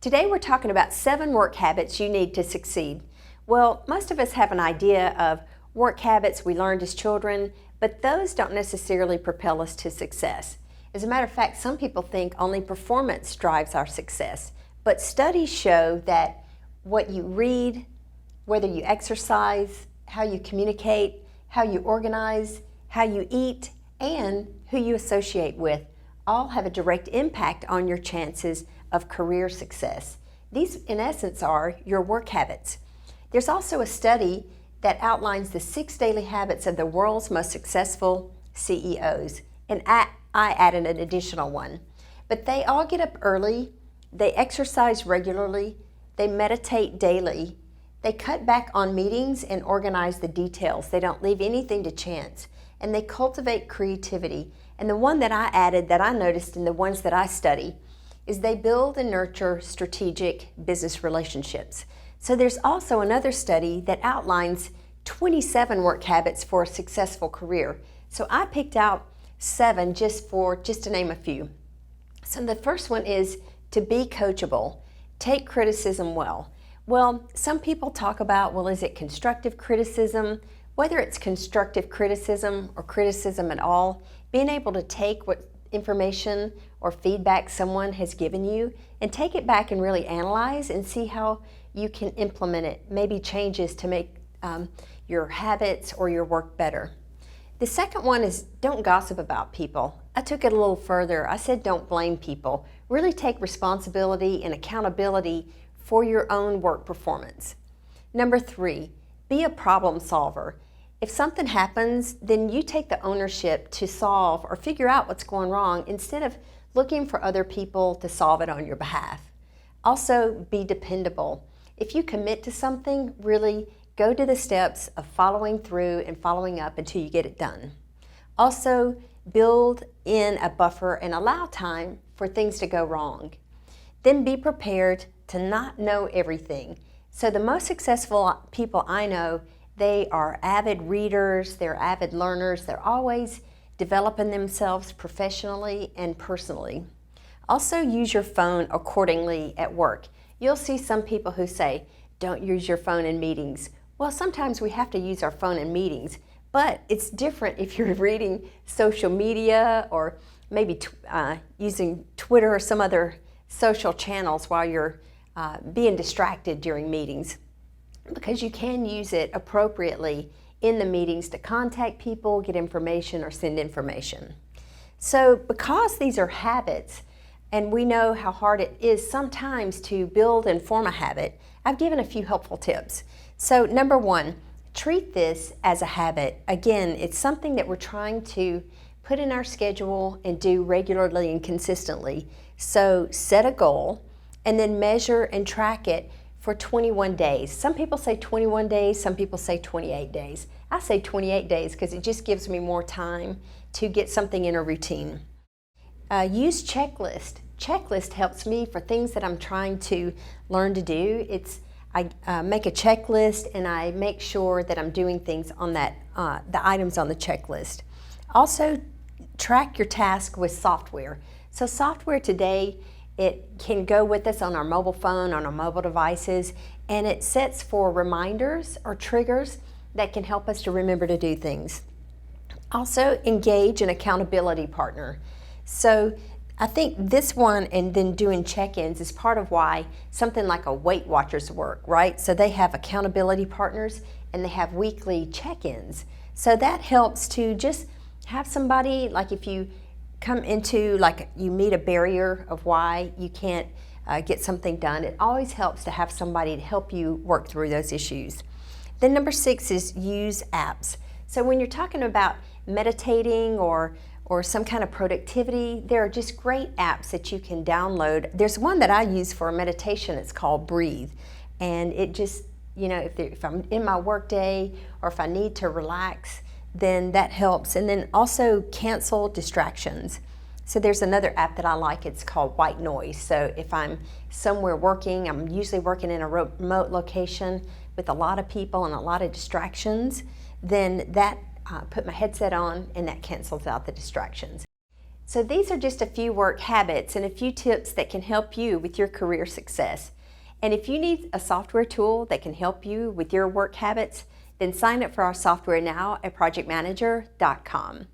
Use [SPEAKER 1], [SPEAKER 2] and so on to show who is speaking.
[SPEAKER 1] Today we're talking about 7 work habits you need to succeed. Well, most of us have an idea of work habits we learned as children, but those don't necessarily propel us to success. As a matter of fact, some people think only performance drives our success, but studies show that what you read, whether you exercise, how you communicate, how you organize, how you eat, and who you associate with all have a direct impact on your chances of career success. These, in essence, are your work habits. There's also a study that outlines the 6 daily habits of the world's most successful CEOs, and I added an additional one. But they all get up early, they exercise regularly, they meditate daily, they cut back on meetings and organize the details. They don't leave anything to chance, and they cultivate creativity. And the one that I added that I noticed in the ones that I study is they build and nurture strategic business relationships. So there's also another study that outlines 27 work habits for a successful career. So I picked out 7 just to name a few. So the first one is to be coachable. Take criticism well. Well, some people talk about, well, is it constructive criticism? Whether it's constructive criticism or criticism at all, being able to take what information or feedback someone has given you and take it back and really analyze and see how you can implement it, maybe changes to make your habits or your work better. The second one is don't gossip about people. I took it a little further. I said don't blame people. Really take responsibility and accountability for your own work performance. Number 3, be a problem solver. If something happens, then you take the ownership to solve or figure out what's going wrong instead of looking for other people to solve it on your behalf. Also, be dependable. If you commit to something, really go to the steps of following through and following up until you get it done. Also, build in a buffer and allow time for things to go wrong. Then be prepared to not know everything. So the most successful people I know, they are avid readers, they're avid learners, they're always developing themselves professionally and personally. Also use your phone accordingly at work. You'll see some people who say, don't use your phone in meetings. Well, sometimes we have to use our phone in meetings, but it's different if you're reading social media or maybe using Twitter or some other social channels while you're being distracted during meetings, because you can use it appropriately in the meetings to contact people, get information, or send information. So because these are habits, and we know how hard it is sometimes to build and form a habit, I've given a few helpful tips. So number 1, treat this as a habit. Again, it's something that we're trying to put in our schedule and do regularly and consistently. So set a goal and then measure and track it for 21 days. Some people say 21 days, some people say 28 days. I say 28 days because it just gives me more time to get something in a routine. Use checklist. Checklist helps me for things that I'm trying to learn to do. I make a checklist and I make sure that I'm doing things on that, the items on the checklist. Also, track your task with software. So software today, it can go with us on our mobile phone, on our mobile devices, and it sets for reminders or triggers that can help us to remember to do things. Also, engage an accountability partner. So I think this one and then doing check-ins is part of why something like a Weight Watchers work, right? So they have accountability partners and they have weekly check-ins. So that helps to just have somebody, like if you come into, like you meet a barrier of why you can't get something done, it always helps to have somebody to help you work through those issues. Then number 6 is use apps. So when you're talking about meditating or some kind of productivity, there are just great apps that you can download. There's one that I use for meditation, it's called Breathe. And it just, you know, if I'm in my work day or if I need to relax, then that helps. And then also cancel distractions. So there's another app that I like, it's called White Noise. So if I'm somewhere working, I'm usually working in a remote location with a lot of people and a lot of distractions, then that put my headset on and that cancels out the distractions. So these are just a few work habits and a few tips that can help you with your career success. And if you need a software tool that can help you with your work habits, then sign up for our software now at projectmanager.com.